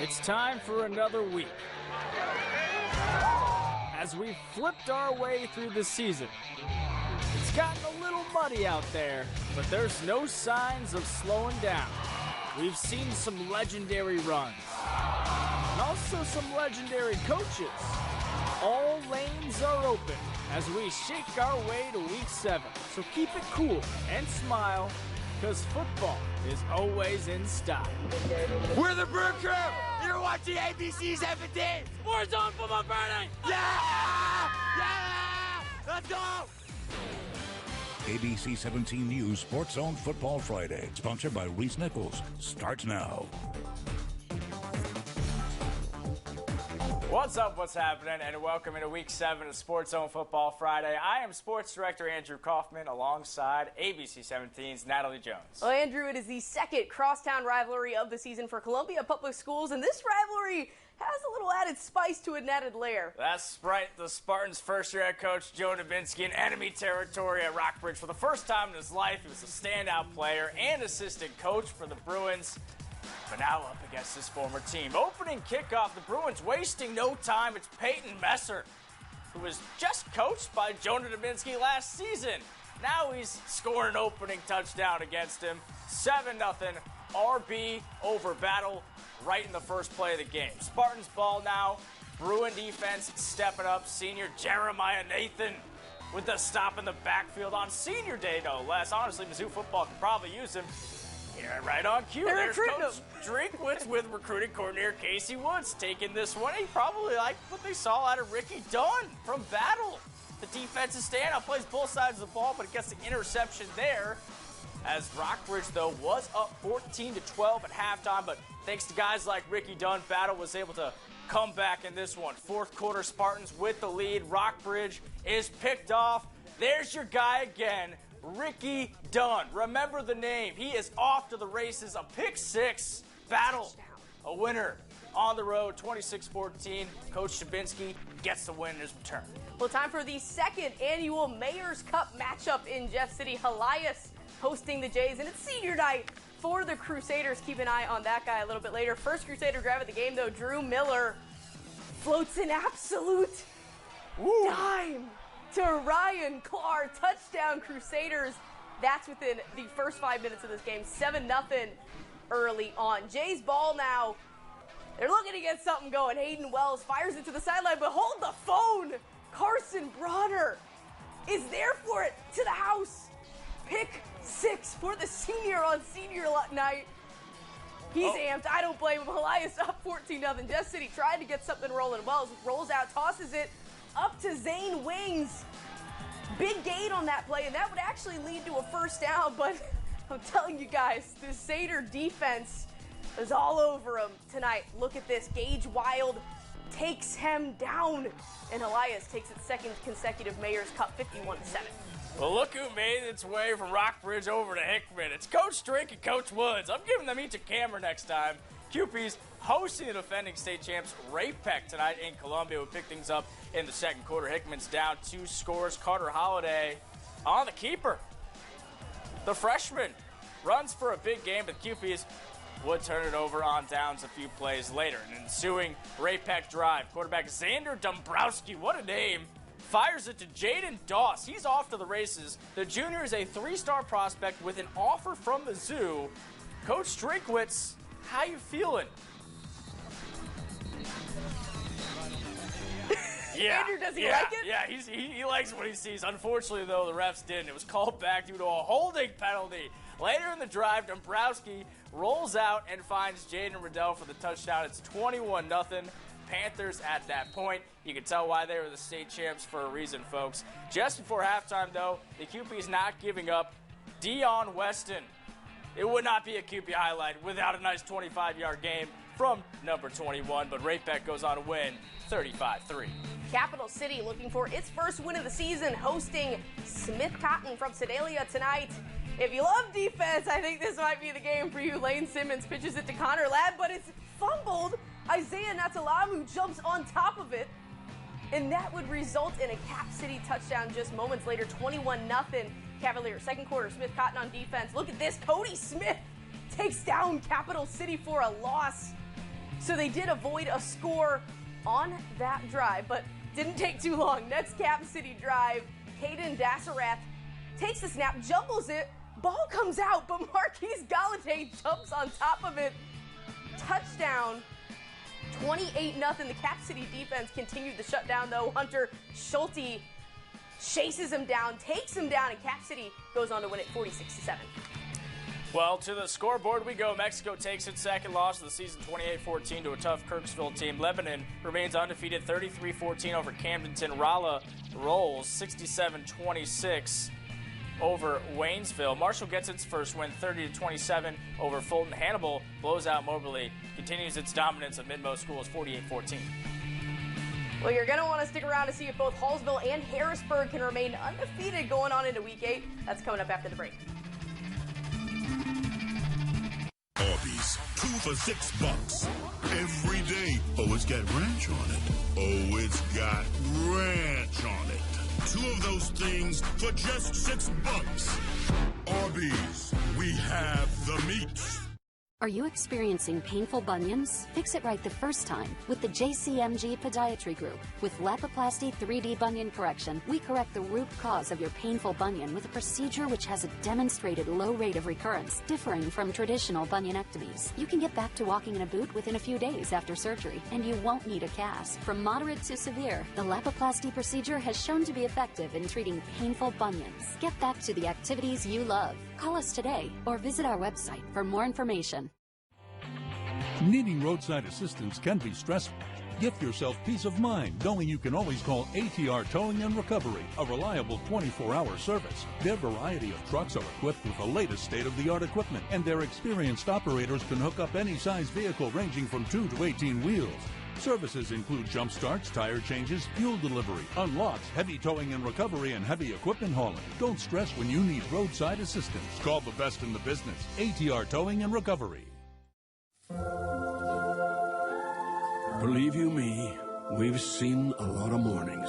It's time for another week. As we've flipped our way through the season, it's gotten a little muddy out there, but there's no signs of slowing down. We've seen some legendary runs, and also some legendary coaches. All lanes are open as we shake our way to week 7. So keep it cool and smile, because football is always in style. We're the Brew Crew! You're watching ABC 17! SportsZone Football Friday! Yeah! Yeah! Let's go! ABC 17 News SportsZone Football Friday, sponsored by Reese Nichols, starts now. What's up, what's happening, and welcome into Week 7 of SportsZone Football Friday. I am Sports Director Andrew Kaufman alongside ABC 17's Natalie Jones. Well, Andrew, it is the second crosstown rivalry of the season for Columbia Public Schools, and this rivalry has a little added spice to it and added layer. That's right, the Spartans' first-year head coach, Joe Dubinsky, in enemy territory at Rockbridge for the first time in his life. He was a standout player and assistant coach for the Bruins, but now up against his former team. Opening kickoff, the Bruins wasting no time. It's Peyton Messer, who was just coached by Jonah Dubinsky last season. Now he's scoring an opening touchdown against him. 7-0 RB over Battle right in the first play of the game. Spartans ball now. Bruin defense stepping up. Senior Jeremiah Nathan with the stop in the backfield on senior day, no less. Honestly, Mizzou football could probably use him. Yeah, right on cue. There's Coach Drinkwitz with recruiting coordinator Casey Woods taking this one. He probably liked what they saw out of Ricky Dunn from Battle. The defensive standout plays both sides of the ball, but it gets the interception there. As Rockbridge, though, was up 14-12 at halftime, but thanks to guys like Ricky Dunn, Battle was able to come back in this one. Fourth quarter, Spartans with the lead. Rockbridge is picked off. There's your guy again, Ricky Dunn. Remember the name. He is off to the races. A pick six. Battle, a winner on the road, 26-14. Coach Dubinsky gets the win in his return. Well, time for the second annual Mayor's Cup matchup in Jeff City. Elias hosting the Jays, and it's senior night for the Crusaders. Keep an eye on that guy a little bit later. First Crusader grab of the game, though. Drew Miller floats an absolute dime to Ryan Clark. Touchdown Crusaders. That's within the first 5 minutes of this game. 7-0 early on. Jays ball now. They're looking to get something going. Hayden Wells fires it to the sideline, but hold the phone. Carson Bronner is there for it to the house. Pick six for the senior on senior night. He's amped. I don't blame him. Elias up 14-0. Jeff City tried to get something rolling. Wells rolls out, tosses it up to Zane Wings. Big gain on that play, and that would actually lead to a first down, but I'm telling you guys, the Sater defense is all over him tonight. Look at this. Gage Wild takes him down, and Elias takes its second consecutive Mayor's Cup, 51-7. Well, look who made its way from Rockbridge over to Hickman. It's Coach Drink and Coach Woods. I'm giving them each a camera next time. QP's hosting the defending state champs Ray Peck tonight in Columbia. We pick things up in the second quarter. Hickman's down 2 scores. Carter Holiday on the keeper. The freshman runs for a big game, but QP's would turn it over on downs a few plays later. An ensuing Ray Peck drive. Quarterback Xander Dombrowski, what a name, fires it to Jaden Doss. He's off to the races. The junior is a 3-star prospect with an offer from Mizzou. Coach Drinkwitz, how you feeling? Yeah, Andrew, does he like it? Yeah, he likes what he sees. Unfortunately, though, the refs didn't. It was called back due to a holding penalty. Later in the drive, Dombrowski rolls out and finds Jaden Riddell for the touchdown. It's 21-0. Panthers at that point. You can tell why they were the state champs for a reason, folks. Just before halftime, though, the QP's not giving up. Dion Weston. It would not be a QP highlight without a nice 25-yard game from number 21, but Ray Peck goes on to win 35-3. Capital City looking for its first win of the season, hosting Smith Cotton from Sedalia tonight. If you love defense, I think this might be the game for you. Lane Simmons pitches it to Connor Ladd, but it's fumbled. Isaiah Natalamu jumps on top of it, and that would result in a Cap City touchdown just moments later, 21-0 Cavaliers. Second quarter, Smith Cotton on defense. Look at this. Cody Smith takes down Capital City for a loss. So they did avoid a score on that drive, but didn't take too long. Next Cap City drive, Caden Dasserath takes the snap, jumbles it, ball comes out, but Marquise Galladay jumps on top of it. Touchdown, 28-0. The Cap City defense continued the shutdown, though. Hunter Schulte chases him down, takes him down, and Cap City goes on to win it 46-7. Well, to the scoreboard we go. Mexico takes its second loss of the season, 28-14, to a tough KIRKSVILLE team. Lebanon remains undefeated, 33-14 over Camdenton. ROLLA rolls 67-26 over Waynesville. Marshall gets its first win, 30-27 over Fulton. Hannibal blows out Moberly, continues its dominance of Midmo schools, 48-14. Well, you're going to want to stick around to see if both Hallsville and Harrisburg can remain undefeated going on into Week 8. That's coming up after the break. Arby's, 2 for $6 every day. Oh, it's got ranch on it. Oh, it's got ranch on it. 2 of those things for just $6. Arby's, we have the meat. Are you experiencing painful bunions? Fix it right the first time with the JCMG Podiatry Group. With Lapiplasty 3D Bunion Correction, we correct the root cause of your painful bunion with a procedure which has a demonstrated low rate of recurrence, differing from traditional bunionectomies. You can get back to walking in a boot within a few days after surgery, and you won't need a cast. From moderate to severe, the Lapiplasty procedure has shown to be effective in treating painful bunions. Get back to the activities you love. Call us today or visit our website for more information. Needing roadside assistance can be stressful. Give yourself peace of mind knowing you can always call ATR Towing and Recovery, a reliable 24-hour service. Their variety of trucks are equipped with the latest state-of-the-art equipment, and their experienced operators can hook up any size vehicle ranging from 2 to 18 wheels. Services include jump starts, tire changes, fuel delivery, unlocks, heavy towing and recovery, and heavy equipment hauling. Don't stress when you need roadside assistance. Call the best in the business, ATR Towing and Recovery. Believe you me, we've seen a lot of mornings.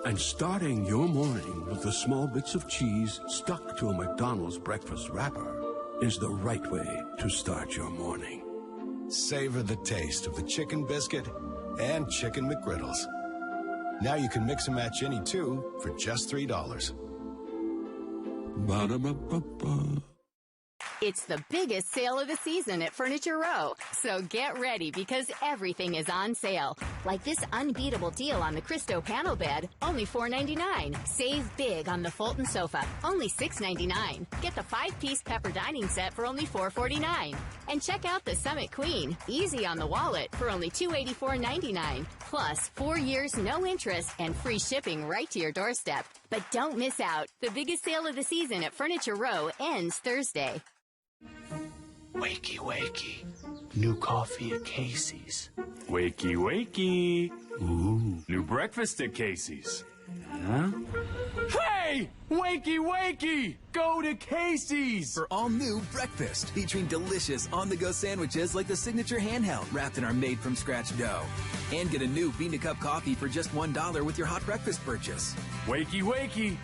And starting your morning with the small bits of cheese stuck to a McDonald's breakfast wrapper is the right way to start your morning. Savor the taste of the chicken biscuit and chicken McGriddles. Now you can mix and match any two for just $3. Ba-da-ba-ba-ba. It's the biggest sale of the season at Furniture Row. So get ready because everything is on sale. Like this unbeatable deal on the Christo panel bed, only $4.99. Save big on the Fulton sofa, only $6.99. Get the 5-piece pepper dining set for only $4.49. And check out the Summit Queen, easy on the wallet for only $284.99. Plus 4 years no interest and free shipping right to your doorstep. But don't miss out. The biggest sale of the season at Furniture Row ends Thursday. Wakey, wakey. New coffee at Casey's. Wakey, wakey. Ooh. New breakfast at Casey's. Huh? Hey! Wakey, wakey! Go to Casey's! For all new breakfast, featuring delicious on-the-go sandwiches like the signature handheld wrapped in our made-from-scratch dough. And get a new bean-to-cup coffee for just $1 with your hot breakfast purchase. Wakey, wakey!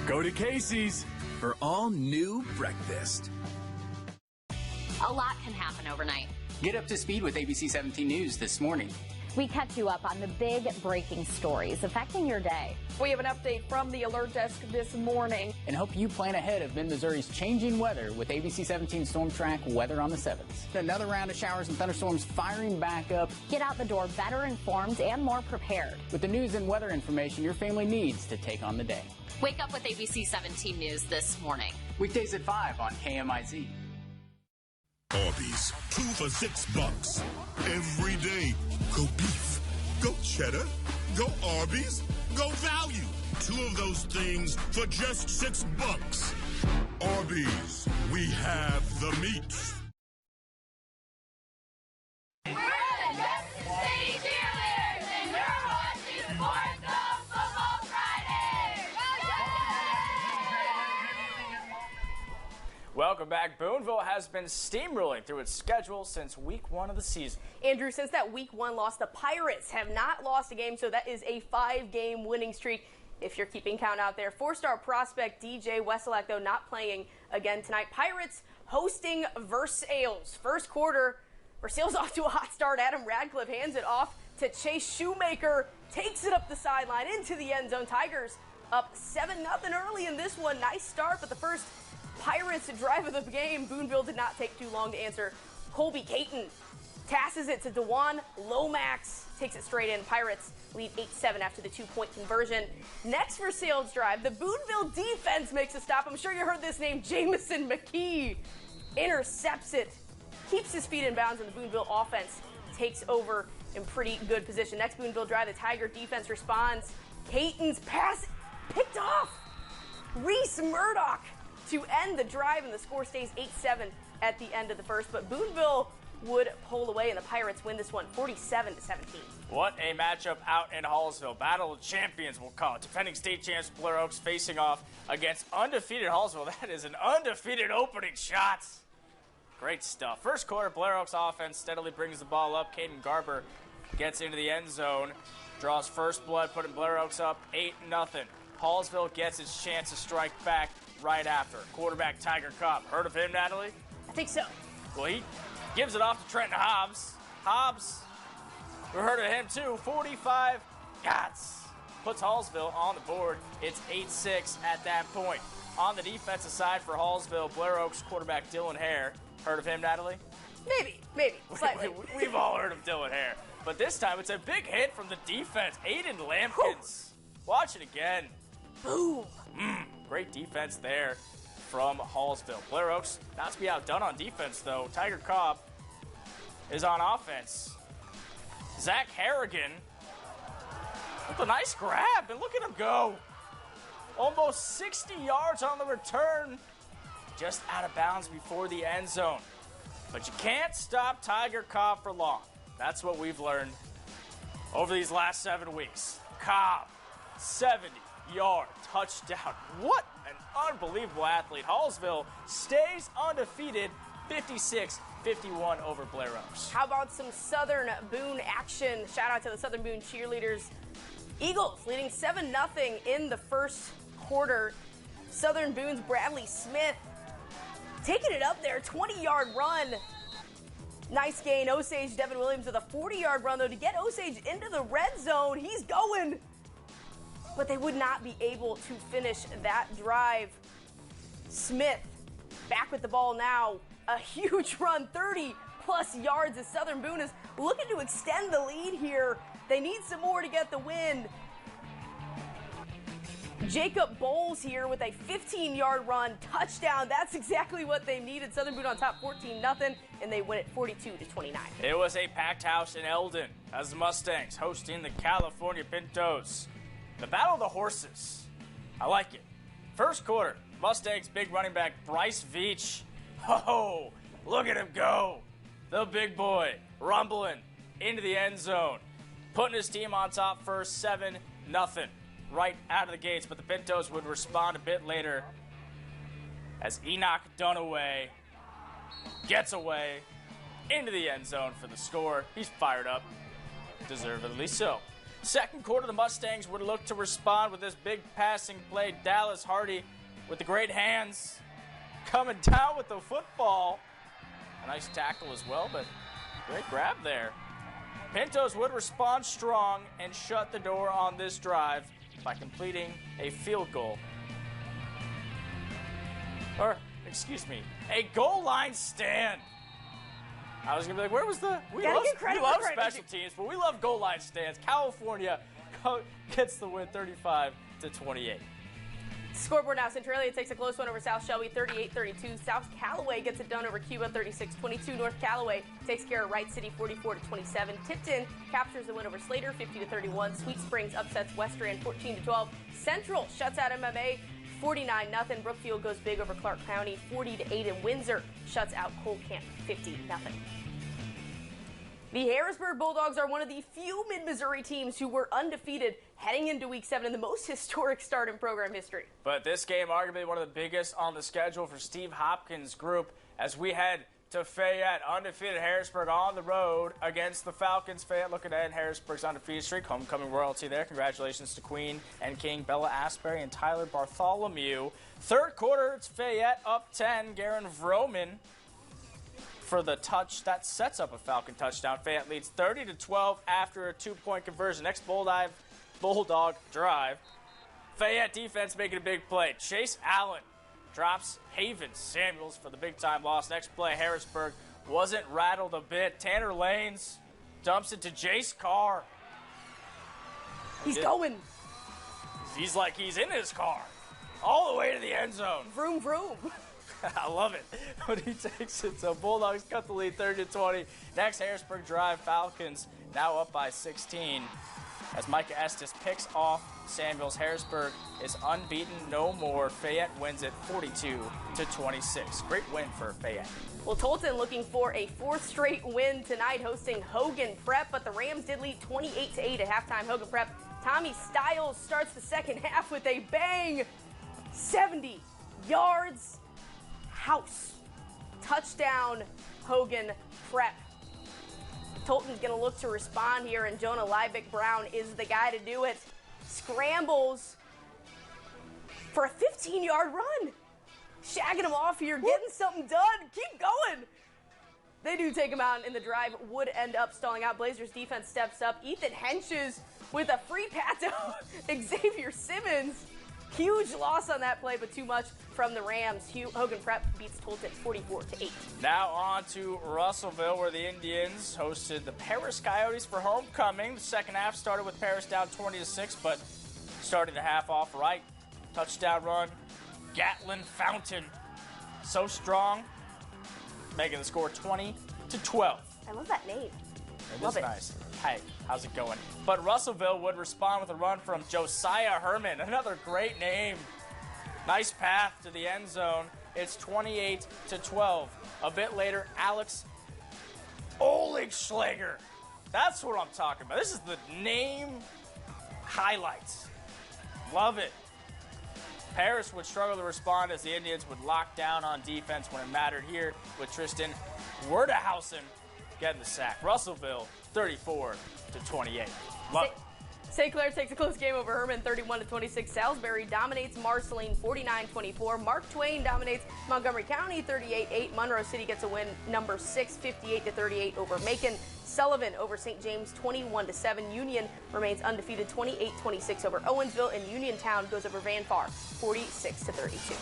Go to Casey's! For all new breakfast. A lot can happen overnight. Get up to speed with ABC 17 News this morning. We catch you up on the big breaking stories affecting your day. We have an update from the alert desk this morning. And help you plan ahead of mid-Missouri's changing weather with ABC 17 Storm Track Weather on the 7th. Another round of showers and thunderstorms firing back up. Get out the door better informed and more prepared. With the news and weather information your family needs to take on the day. Wake up with ABC 17 News this morning. Weekdays at 5 on KMIZ. Arby's, 2 for $6 every day. Go beef, go cheddar, go Arby's, go value. 2 of those things for just $6. Arby's, we have the meat. We're the Justice City Cheerleaders, and you're watching SportsZone Football Friday. Welcome back. Boonville has been steamrolling through its schedule since week 1 of the season. Andrew, since that week 1 loss, the Pirates have not lost a game, so that is a 5-game winning streak. If you're keeping count out there, 4-star prospect DJ Wesolak, though, not playing again tonight. Pirates hosting Versailles. First quarter, Versailles off to a hot start. Adam Radcliffe hands it off to Chase Shoemaker, takes it up the sideline into the end zone. Tigers up 7-0 early in this one. Nice start, but the first Pirates drive of the game, Boonville did not take too long to answer. Colby Caton passes it to DeJuan Lomax, takes it straight in. Pirates lead 8-7 after the 2-point conversion. Next Versailles drive, the Boonville defense makes a stop. I'm sure you heard this name, Jamison McKee intercepts it, keeps his feet in bounds, and the Boonville offense takes over in pretty good position. Next Boonville drive, the Tiger defense responds. Caton's pass picked off. Reese Murdoch to end the drive, and the score stays 8-7 at the end of the first. But Boonville would pull away, and the Pirates win this one 47-17. What a matchup out in Hallsville. Battle of Champions, we'll call it. Defending state champs Blair Oaks facing off against undefeated Hallsville. That is an undefeated opening shot. Great stuff. First quarter, Blair Oaks offense steadily brings the ball up. Caden Garber gets into the end zone, draws first blood, putting Blair Oaks up 8-0. Hallsville gets its chance to strike back right after. Quarterback Tiger Cobb. Heard of him, Natalie? I think so. Well, he gives it off to Trenton Hobbs. Hobbs, we heard of him too. 45 yards. Puts Hallsville on the board. It's 8-6 at that point. On the defensive side for Hallsville, Blair Oaks quarterback Dylan Hare. Heard of him, Natalie? Maybe, slightly. We've all heard of Dylan Hare. But this time it's a big hit from the defense. Aiden Lampkins. Watch it again. Boom. Great defense there from Hallsville. Blair Oaks not to be outdone on defense, though. Tiger Cobb is on offense. Zach Harrigan with a nice grab, and look at him go. Almost 60 yards on the return. Just out of bounds before the end zone. But you can't stop Tiger Cobb for long. That's what we've learned over these last 7 weeks. Cobb, 70-yard touchdown. What an unbelievable athlete. Hallsville stays undefeated, 56-51 over Blair Oaks. How about some Southern Boone action? Shout out to the Southern Boone cheerleaders. Eagles leading 7-0 in the first quarter. Southern Boone's Bradley Smith taking it up there, 20-yard run. Nice gain. Osage Devin Williams with a 40-yard run, though, to get Osage into the red zone. He's going. But they would not be able to finish that drive. Smith back with the ball now. A huge run, 30-plus yards as Southern Boone is looking to extend the lead here. They need some more to get the win. Jacob Bowles here with a 15-yard run, touchdown. That's exactly what they needed. Southern Boone on top 14-0, and they win it 42-29. It was a packed house in Eldon as the Mustangs hosting the California Pintos. The Battle of the Horses. I like it. First quarter, Mustangs big running back Bryce Veach. Oh, look at him go. The big boy rumbling into the end zone, putting his team on top first, 7-0. Right out of the gates, but the Pintos would respond a bit later as Enoch Dunaway gets away into the end zone for the score. He's fired up, deservedly so. Second quarter, the Mustangs would look to respond with this big passing play. Dallas Hardy with the great hands coming down with the football. A nice tackle as well, but great grab there. Pintos would respond strong and shut the door on this drive by completing a field goal. Or, excuse me, a goal line stand. I was going to be like, where was the... We love special teams, but we love goal line stands. California gets the win 35-28. Scoreboard now, Centralia takes a close one over South Shelby, 38-32. South Callaway gets it done over Cuba, 36-22. North Callaway takes care of Wright City, 44-27. Tipton captures the win over Slater, 50-31. Sweet Springs upsets Western, 14-12. Central shuts out MMA, 49-0. Brookfield goes big over Clark County, 40-8. And Windsor shuts out Cole Camp, 50-0. The Harrisburg Bulldogs are one of the few mid-Missouri teams who were undefeated heading into Week 7 in the most historic start in program history. But this game arguably one of the biggest on the schedule for Steve Hopkins' group as we head to Fayette. Undefeated Harrisburg on the road against the Falcons. Fayette looking to end Harrisburg's undefeated streak. Homecoming royalty there. Congratulations to Queen and King, Bella Asbury and Tyler Bartholomew. Third quarter, it's Fayette up 10. Garen Vroman for the touch. That sets up a Falcon touchdown. Fayette leads 30-12 after a 2-point conversion. Next Bulldog drive. Fayette defense making a big play. Chase Allen drops Haven Samuels for the big-time loss. Next play, Harrisburg wasn't rattled a bit. Tanner Lanes dumps it to Jace Carr. He's going. He's like he's in his car. All the way to the end zone. Vroom, vroom. I love it when he takes it. So Bulldogs cut the lead 30-20. Next Harrisburg drive, Falcons now up by 16. As Micah Estes picks off Samuels, Harrisburg is unbeaten no more. Fayette wins it 42-26. Great win for Fayette. Well, Tolton looking for a 4th straight win tonight, hosting Hogan Prep, but the Rams did lead 28-8 at halftime. Hogan Prep, Tommy Stiles starts the second half with a bang. 70 yards, house, touchdown, Hogan Prep. Tolton's going to look to respond here, and Jonah Liebig-Brown is the guy to do it. Scrambles for a 15-yard run. Shagging him off here, getting something done. Keep going. They do take him out, and the drive would end up stalling out. Blazers defense steps up. Ethan Henches with a free pass to Xavier Simmons. Huge loss on that play, but too much from the Rams. Hogan Prep beats Tolton 44-8. Now on to Russellville, where the Indians hosted the Paris Coyotes for homecoming. The second half started with Paris down 20-6, but started the half off right. Touchdown run. Gatlin Fountain, so strong, making the score 20-12. I love that name. It is nice. Hey, how's it going? But Russellville would respond with a run from Josiah Herman, another great name. Nice path to the end zone. It's 28-12. A bit later, Alex Oligschlager. That's what I'm talking about. This is the name highlights. Love it. Paris would struggle to respond as the Indians would lock down on defense when it mattered here with Tristan Werdehausen getting the sack. Russellville, 34-28. Love it. St. Clair takes a close game over Herman, 31-26. Salisbury dominates Marceline, 49-24. Mark Twain dominates Montgomery County, 38-8. Monroe City gets a win, number 6, 58-38 over Macon. Sullivan over St. James, 21-7. Union remains undefeated, 28-26 over Owensville, and Uniontown goes over Van Far, 46-32.